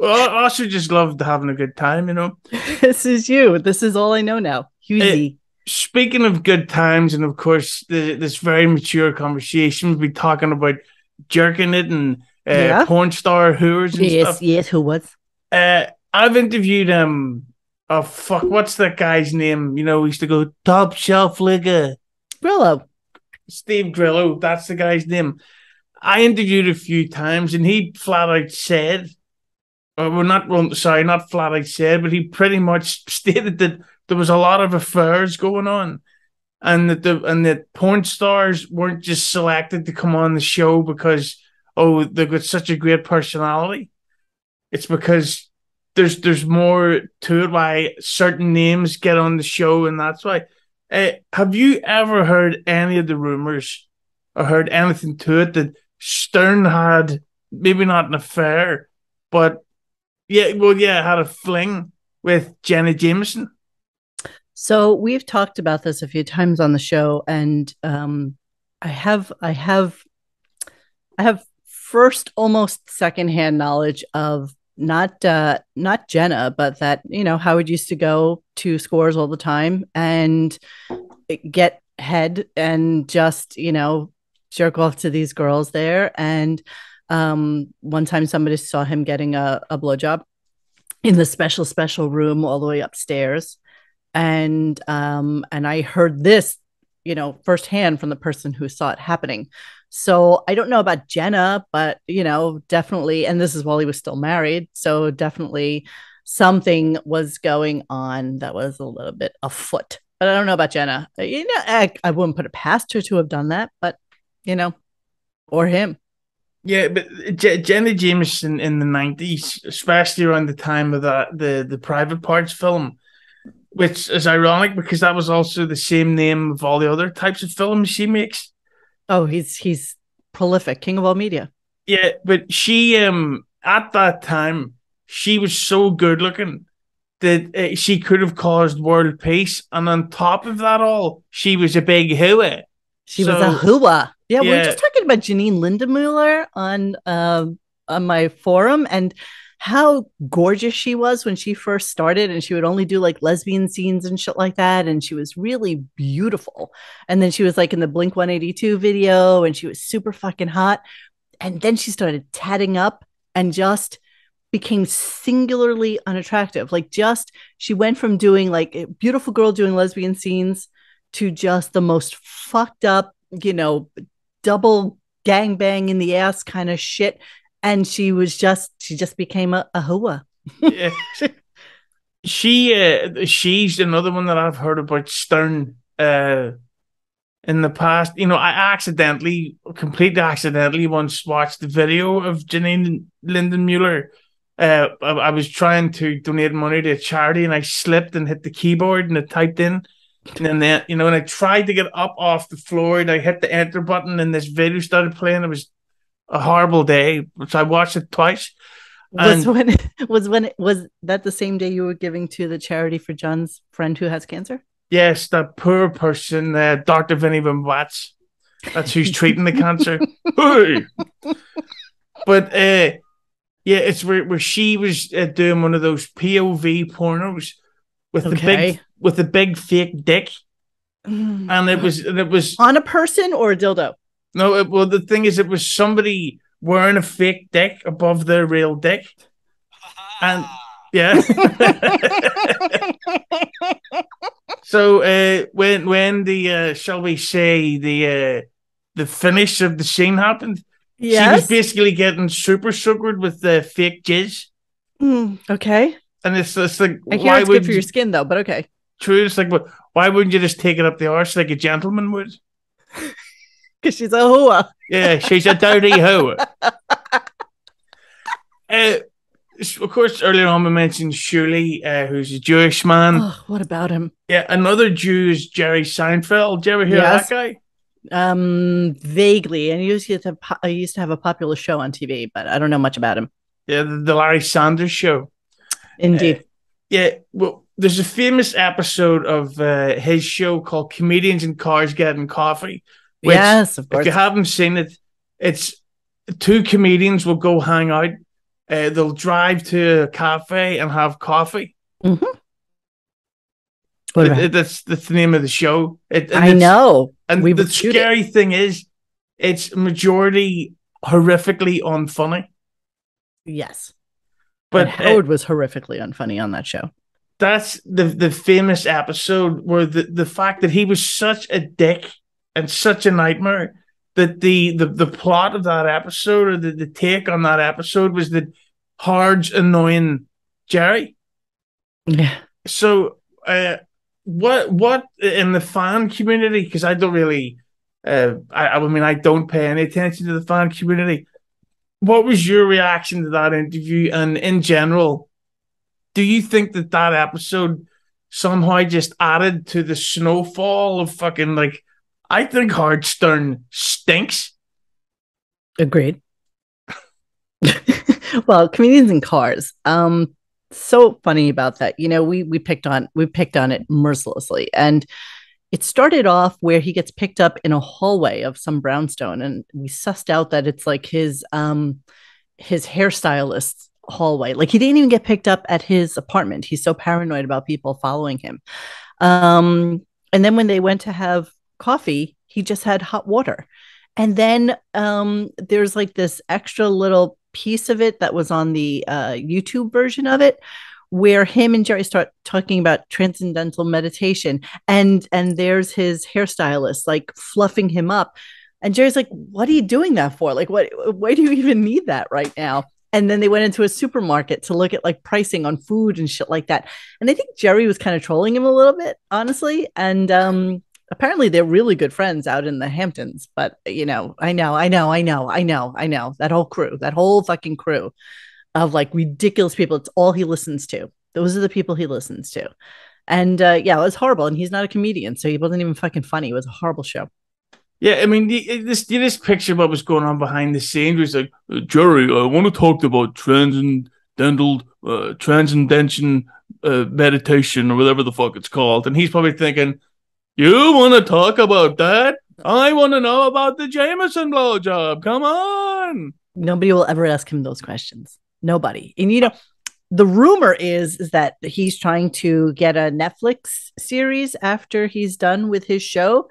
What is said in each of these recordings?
I also just loved having a good time, This is you. This is all I know now. Uh, Hughezy. Speaking of good times, and of course, this very mature conversation, we'll be talking about jerking it and Yeah. porn star whores and Yes, stuff. yes, who was? I've interviewed oh fuck, what's that guy's name? He used to go top shelf liquor. Brillo. Steve Grillo, that's the guy's name. I interviewed a few times, and he flat out said, not flat out said, but he pretty much stated that there was a lot of affairs going on, and that porn stars weren't just selected to come on the show because they've got such a great personality. It's because there's more to it why certain names get on the show, and that's why. Have you ever heard any of the rumors or heard anything to it that Stern had maybe not an affair, but had a fling with Jenna Jameson? So we've talked about this a few times on the show, and I have first, almost secondhand knowledge of not Jenna, but that Howard used to go to scores all the time and get head and just jerk off to these girls there. And one time somebody saw him getting a blowjob in the special room all the way upstairs, and I heard this firsthand from the person who saw it happening. So I don't know about Jenna, but definitely, and this is while he was still married, so definitely something was going on that was a little bit afoot. But I don't know about Jenna. I wouldn't put it past her to have done that, but you know or him. Yeah, but Jenna Jameson in the 90s, especially around the time of the Private Parts film, which is ironic because that was also the same name of all the other types of films she makes. Oh, he's prolific, king of all media. Yeah, but she at that time she was so good looking that she could have caused world peace, and on top of that all, she was a big hooah. She was a So hooah. Yeah, we were yeah, just talking about Janine Lindemuller on my forum, and how gorgeous she was when she first started, and she would only do like lesbian scenes and shit like that, and she was really beautiful. And then she was like in the Blink 182 video, and she was super fucking hot. And then she started tatting up and just became singularly unattractive. Like, just she went from doing like a beautiful girl doing lesbian scenes to just the most fucked up, double gangbang in the ass kind of shit. And she just became a hua. yeah. She's another one that I've heard about Stern in the past. I completely accidentally once watched the video of Janine Lindenmuller. I was trying to donate money to a charity, and I slipped and hit the keyboard, and it typed in. And then, and I tried to get up off the floor, and I hit the enter button, and this video started playing. It was a horrible day, so I watched it twice. Was And when was that the same day you were giving to the charity for John's friend who has cancer? yes, that poor person, Dr. Vinny Van Watts, that's who's treating the cancer. Hey! But yeah, it's where she was doing one of those POV pornos with Okay. the big fake dick, and it was On a person or a dildo? no. Well, the thing is, it was somebody wearing a fake dick above their real dick, and yeah. So when the shall we say the finish of the scene happened, she was Yes. basically getting super sugared with the fake jizz. Okay. And it's like, I hear why it's good would for your you? skin though, but okay. True, it's like, why wouldn't you just take it up the arse like a gentleman would? Because she's a hua. Yeah, she's a dirty hoe. Uh, of course, earlier on we mentioned Shirley, who's a Jewish man. Oh, what about him? Yeah, another Jew is Jerry Seinfeld. Did you ever hear of that Yes. guy? Vaguely. And I used to have a popular show on TV, but I don't know much about him. Yeah, the Larry Sanders Show. Uh, Indeed. yeah, well, there's a famous episode of his show called Comedians in Cars Getting Coffee, which, Yes, of if you course. haven't seen it, it's two comedians will go hang out they'll drive to a cafe and have coffee. Mm-hmm. What about it? That's the name of the show. I know. We And the reviewed it. scary thing is, it's majority horrifically unfunny. Yes. And But Howard was horrifically unfunny on that show. that's the famous episode where the fact that he was such a dick and such a nightmare that the plot of that episode, or the take on that episode, was that Hard's annoying Jerry. Yeah. So what in the fan community, because I don't really I mean, I don't pay any attention to the fan community. What was your reaction to that interview? And in general, do you think that that episode somehow just added to the snowfall of fucking, like, I think Hard Stern stinks. Agreed. Well, comedians in cars. So funny about that. You know, we picked on it mercilessly. And it started off where he gets picked up in a hallway of some brownstone, and we sussed out that it's like his hairstylist's hallway. Like, he didn't even get picked up at his apartment. He's so paranoid about people following him. And then when they went to have coffee, he just had hot water. And then there's like this extra little piece of it that was on the YouTube version of it, where him and Jerry start talking about transcendental meditation, and there's his hairstylist like fluffing him up, and Jerry's like, "What are you doing that for? Like, why do you even need that right now?" And then they went into a supermarket to look at like pricing on food and shit like that. And I think Jerry was kind of trolling him a little bit, honestly. And apparently they're really good friends out in the Hamptons. But you know, I know that whole fucking crew of like ridiculous people. It's all he listens to. Those are the people he listens to. And yeah, it was horrible. And he's not a comedian, so he wasn't even fucking funny. It was a horrible show. Yeah, I mean, you just picture what was going on behind the scenes. He's like, Jerry, I want to talk about transcendental meditation, or whatever the fuck it's called. And he's probably thinking, you want to talk about that? I want to know about the Jameson blowjob. Come on. Nobody will ever ask him those questions. Nobody. And you know, the rumor is that he's trying to get a Netflix series after he's done with his show,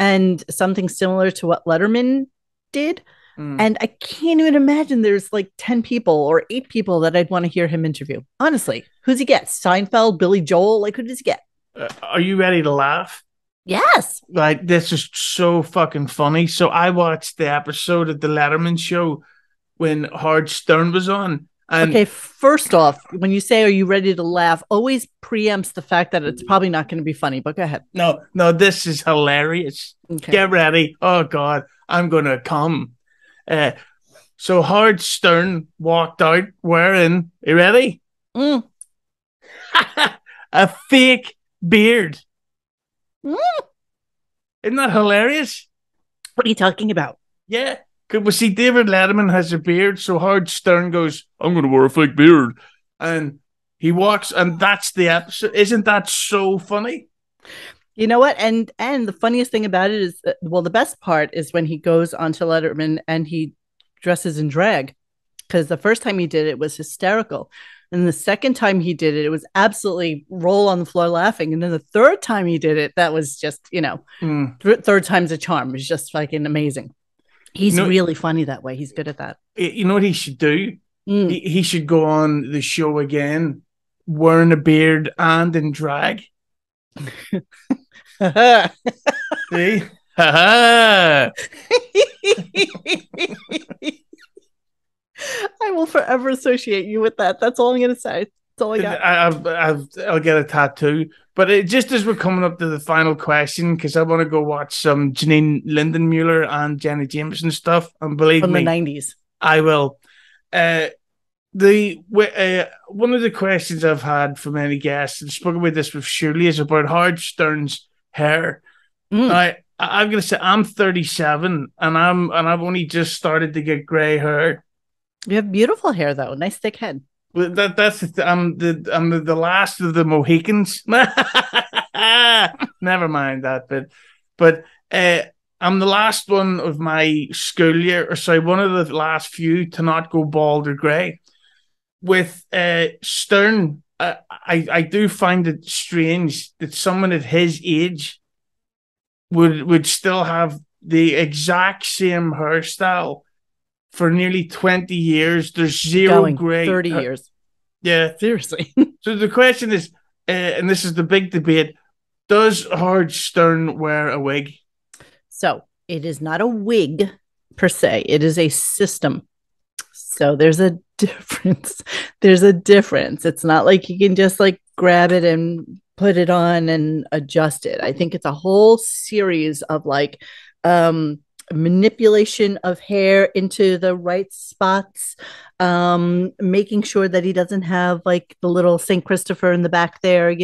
and something similar to what Letterman did. And I can't even imagine there's like 10 people or 8 people that I'd want to hear him interview. Honestly, who's he get? Seinfeld, Billy Joel? Like, who does he get? Are you ready to laugh? Yes. Like, this is so fucking funny. So I watched the episode of the Letterman show when Howard Stern was on. And okay, first off, when you say, are you ready to laugh, always preempts the fact that it's probably not going to be funny, but go ahead. No, this is hilarious. Okay. Get ready. Oh, God, I'm going to come. So Howard Stern walked out wearing, you ready? A fake beard. Isn't that hilarious? What are you talking about? Yeah. We see David Letterman has a beard, so Howard Stern goes, I'm going to wear a fake beard. And he walks, and that's the episode. Isn't that so funny? You know what? And the funniest thing about it is, well, the best part is when he goes onto Letterman and he dresses in drag, because the first time he did it was hysterical. And the second time he did it, it was absolutely roll on the floor laughing. And then the third time he did it, that was just, you know, third time's a charm. It was just fucking amazing. He's really funny that way. He's good at that. You know what he should do? He should go on the show again, wearing a beard and in drag. See? I will forever associate you with that. That's all I'm going to say. That's all I got. I'll get a tattoo. But just as we're coming up to the final question, because I want to go watch some Janine Lindenmuller and Jenna Jameson stuff. And believe me, from the 90s. I will. One of the questions I've had from any guests, and spoke about this with Shirley, is about Howard Stern's hair. Now, I'm going to say I'm 37, and I've only just started to get gray hair. You have beautiful hair, though. Nice thick head. That's I'm the last of the Mohicans. Never mind that bit. But I'm the last one of my school year, or sorry, one of the last few to not go bald or grey. with Stern, I do find it strange that someone at his age would still have the exact same hairstyle for nearly 20 years. There's zero Going gray. 30 years. Yeah. Seriously. So the question is, and this is the big debate: does Howard Stern wear a wig? So it is not a wig per se, it is a system. So there's a difference. There's a difference. It's not like you can just like grab it and put it on and adjust it. I think it's a whole series of like manipulation of hair into the right spots, making sure that he doesn't have like the little St. Christopher in the back there,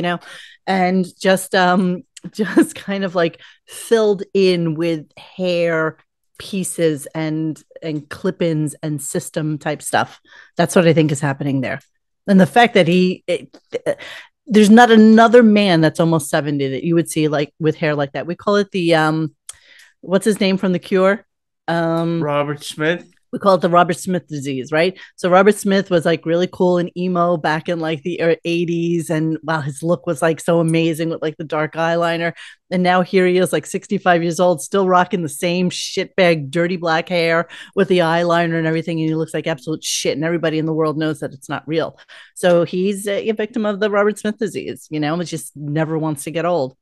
and just kind of like filled in with hair pieces and clip-ins and system type stuff. That's what I think is happening there. And the fact that there's not another man that's almost 70 that you would see like with hair like that. We call it the what's his name from The Cure? Robert Smith. We call it the Robert Smith disease, right? So Robert Smith was like really cool and emo back in like the 80s. And wow, his look was like so amazing with like the dark eyeliner. And now here he is like 65 years old, still rocking the same shitbag, dirty black hair with the eyeliner and everything. And he looks like absolute shit. And everybody in the world knows that it's not real. So he's a victim of the Robert Smith disease, it just never wants to get old.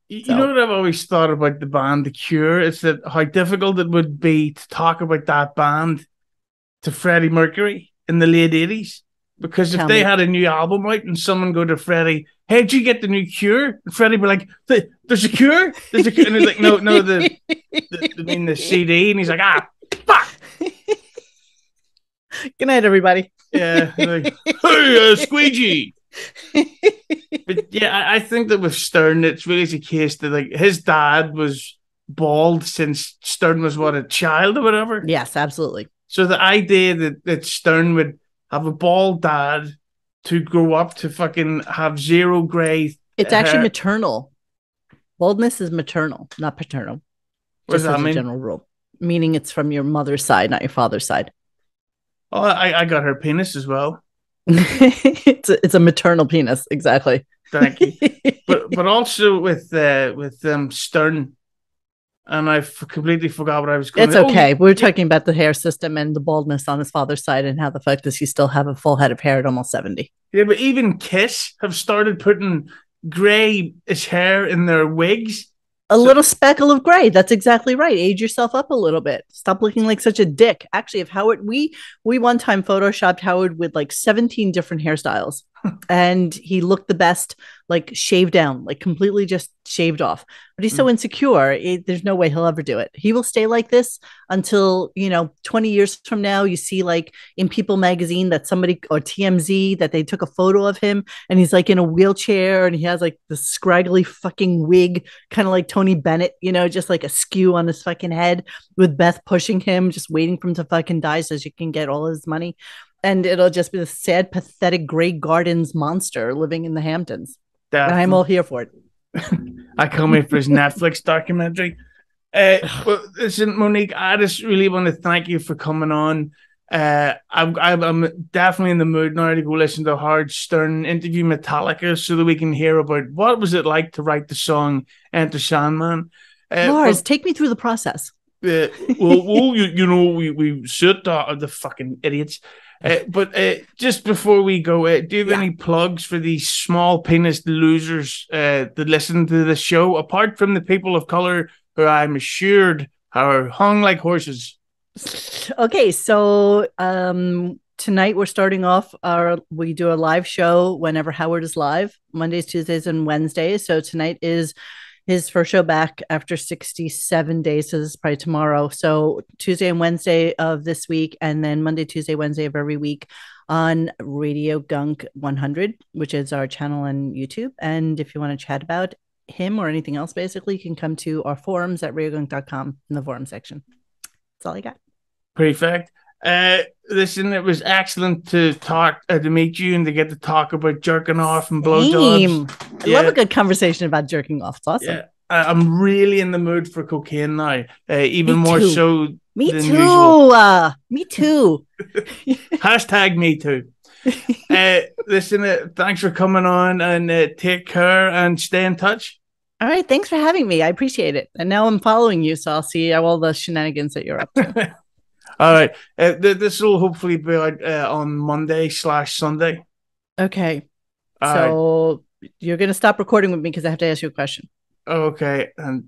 You know what I've always thought about the band The Cure? It's that how difficult it would be to talk about that band to Freddie Mercury in the late 80s. Because if they had a new album out and someone go to Freddie, hey, did you get the new Cure? And Freddie be like, there's a Cure? There's a Cure? And he's like, no, the CD. And he's like, fuck. Good night, everybody. Yeah. Like, hey, squeegee. But yeah, I think that with Stern, it's really the case that like his dad was bald since Stern was a child or whatever. Yes, absolutely. So the idea that Stern would have a bald dad to grow up to fucking have zero gray. It's actually maternal. Baldness is maternal, not paternal. What does that mean? A general rule, meaning it's from your mother's side, not your father's side. Oh, I got her penis as well. It's a maternal penis, exactly. Thank you. but also with Stern, and I completely forgot what I was going to. It's okay. We're talking about the hair system and the baldness on his father's side and how the fact is he still have a full head of hair at almost 70. Yeah, but even Kiss have started putting grayish hair in their wigs. A little speckle of gray. That's exactly right. Age yourself up a little bit. Stop looking like such a dick. Actually, if Howard, we one time photoshopped Howard with like 17 different hairstyles, and he looked the best, like shaved down, like completely just shaved off. But he's so insecure. There's no way he'll ever do it. He will stay like this until 20 years from now. You see, like in People magazine, that somebody or TMZ that they took a photo of him, and he's like in a wheelchair, and he has like the scraggly fucking wig, kind of like Tony Bennett, just like a skew on his fucking head, with Beth pushing him, just waiting for him to fucking die so she can get all his money. And it'll just be the sad, pathetic Grey Gardens monster living in the Hamptons. And I'm all here for it. I can't wait for his Netflix documentary. Well, listen, Monique, I just really want to thank you for coming on. I'm definitely in the mood now to go listen to Howard Stern interview Metallica so that we can hear about what was it like to write the song Enter Sandman. Lars, take me through the process. We sit the fucking idiots. But just before we go, do you have any plugs for these small penis losers that listen to the show, apart from the people of color who I'm assured are hung like horses? Okay, so tonight we're starting off we do a live show whenever Howard is live, Mondays, Tuesdays, and Wednesdays. So tonight is his first show back after 67 days. So this is probably tomorrow. So Tuesday and Wednesday of this week, and then Monday, Tuesday, Wednesday of every week on Radio Gunk 100, which is our channel on YouTube. And if you want to chat about him or anything else, basically, you can come to our forums at radiogunk.com in the forum section. That's all I got. Perfect. Listen, it was excellent to meet you and to get to talk about jerking off and blowjobs. I love a good conversation about jerking off. It's awesome. Yeah, I'm really in the mood for cocaine now, even more so. Me too. Me too. Hashtag me too. Listen, thanks for coming on, and take care and stay in touch. All right. Thanks for having me. I appreciate it. And now I'm following you, so I'll see all the shenanigans that you're up to. All right. This will hopefully be out on Monday/Sunday. Okay. All right. So you're going to stop recording with me because I have to ask you a question. Okay. And